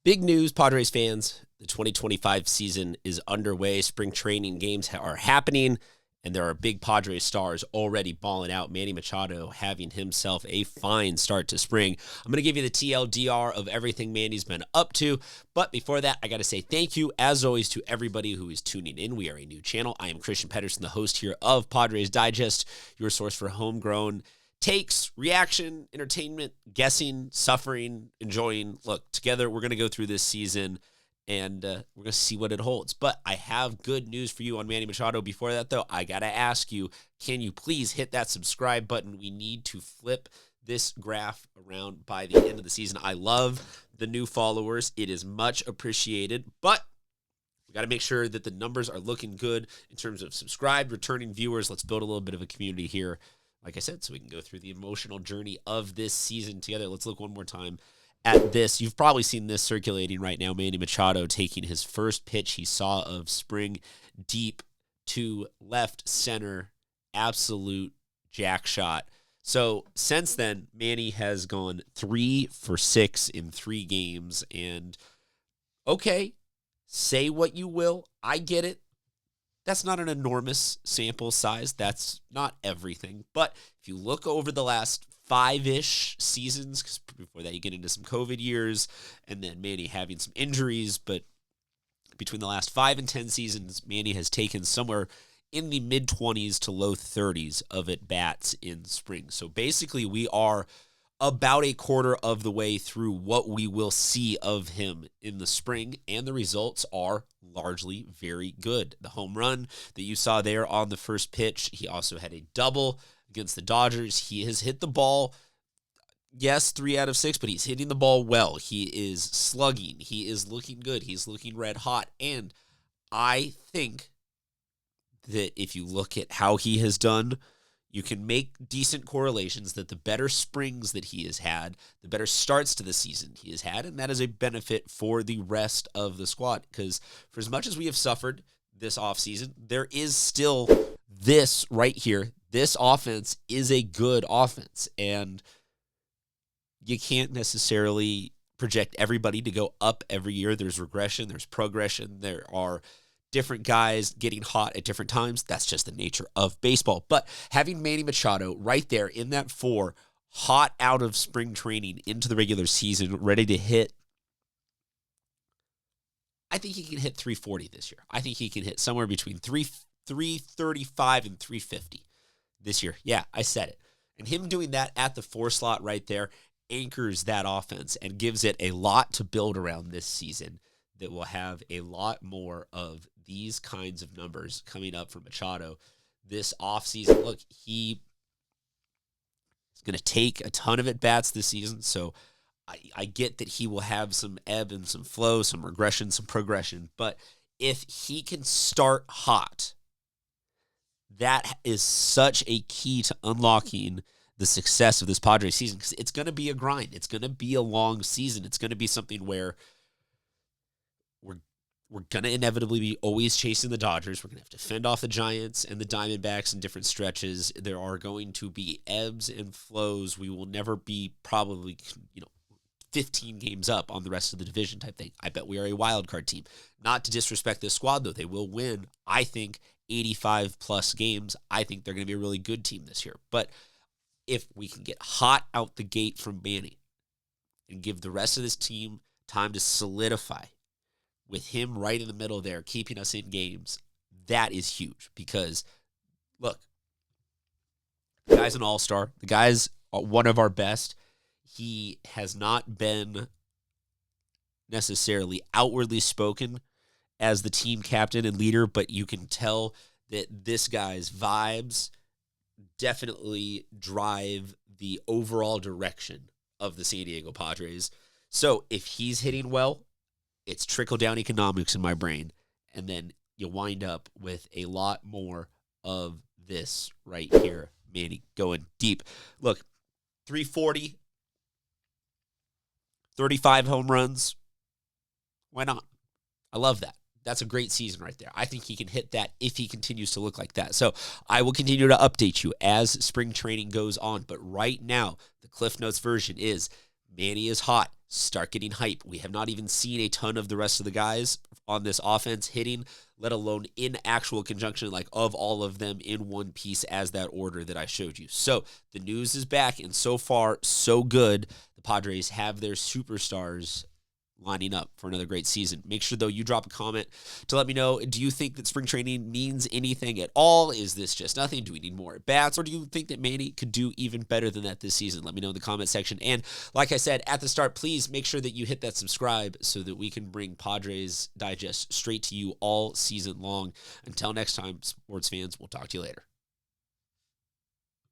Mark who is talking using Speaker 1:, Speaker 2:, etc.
Speaker 1: Big news, Padres fans. The 2025 season is underway. Spring training games are happening, and there are big Padres stars already balling out. Manny Machado having himself a fine start to spring. I'm going to give you the TLDR of everything Manny's been up to. But before that, I got to say thank you, as always, to everybody who is tuning in. We are a new channel. I am Christian Pedersen, the host here of Padres Digest, your source for homegrown takes, reaction, entertainment, guessing, suffering, enjoying. Look, together we're going to go through this season, and we're going to see what it holds. But I have good news for you on Manny Machado. Before that, though, I got to ask you, can you please hit that subscribe button? We need to flip this graph around by the end of the season. I love the new followers. It is much appreciated, but we got to make sure that the numbers are looking good in terms of subscribed, returning viewers. Let's build a little bit of a community here, like I said, so we can go through the emotional journey of this season together. Let's look one more time at this. You've probably seen this circulating right now. Manny Machado taking his first pitch he saw of spring deep to left center. Absolute jack shot. So since then, Manny has gone 3 for 6 in 3 games. And okay, say what you will. I get it. That's not an enormous sample size. That's not everything. But if you look over the last 5-ish seasons, because before that you get into some COVID years, and then Manny having some injuries, but between the last 5 and 10 seasons, Manny has taken somewhere in the mid-20s to low 30s of at-bats in spring. So basically we are about a quarter of the way through what we will see of him in the spring, and the results are largely very good. The home run that you saw there on the first pitch, he also had a double against the Dodgers. He has hit the ball, yes, 3 out of 6, but he's hitting the ball well. He is slugging. He is looking good. He's looking red hot, and I think that if you look at how he has done, you can make decent correlations that the better springs that he has had, the better starts to the season he has had, and that is a benefit for the rest of the squad. Because for as much as we have suffered this offseason, there is still this right here. This offense is a good offense, and you can't necessarily project everybody to go up every year. There's regression, there's progression, there are different guys getting hot at different times. That's just the nature of baseball. But having Manny Machado right there in that 4, hot out of spring training into the regular season, ready to hit, I think he can hit 340 this year. I think he can hit somewhere between 335 and 350 this year. Yeah, I said it. And him doing that at the 4 slot right there anchors that offense and gives it a lot to build around this season that will have a lot more of these kinds of numbers coming up from Machado this offseason. Look, he is going to take a ton of at-bats this season, so I get that he will have some ebb and some flow, some regression, some progression, but if he can start hot, that is such a key to unlocking the success of this Padres season, because it's going to be a grind. It's going to be a long season. It's going to be something where we're going to inevitably be always chasing the Dodgers. We're going to have to fend off the Giants and the Diamondbacks in different stretches. There are going to be ebbs and flows. We will never be probably, 15 games up on the rest of the division type thing. I bet we are a wild card team. Not to disrespect this squad, though. They will win, I think, 85-plus games. I think they're going to be a really good team this year. But if we can get hot out the gate from Manny and give the rest of this team time to solidify, with him right in the middle there, keeping us in games, that is huge. Because, look, the guy's an all-star. The guy's one of our best. He has not been necessarily outwardly spoken as the team captain and leader, but you can tell that this guy's vibes definitely drive the overall direction of the San Diego Padres. So if he's hitting well, it's trickle-down economics in my brain, and then you wind up with a lot more of this right here. Manny going deep. Look, 340, 35 home runs. Why not? I love that. That's a great season right there. I think he can hit that if he continues to look like that. So I will continue to update you as spring training goes on. But right now, the Cliff Notes version is Manny is hot. start getting hype. We have not even seen a ton of the rest of the guys on this offense hitting, let alone in actual conjunction, like of all of them in one piece as that order that I showed you. So the news is back, and so far, so good. The Padres have their superstars lining up for another great season. Make sure, though, you drop a comment to let me know, do you think that spring training means anything at all? Is this just nothing? Do we need more at-bats? Or do you think that Manny could do even better than that this season? Let me know in the comment section. And like I said at the start, please make sure that you hit that subscribe so that we can bring Padres Digest straight to you all season long. Until next time, sports fans, we'll talk to you later.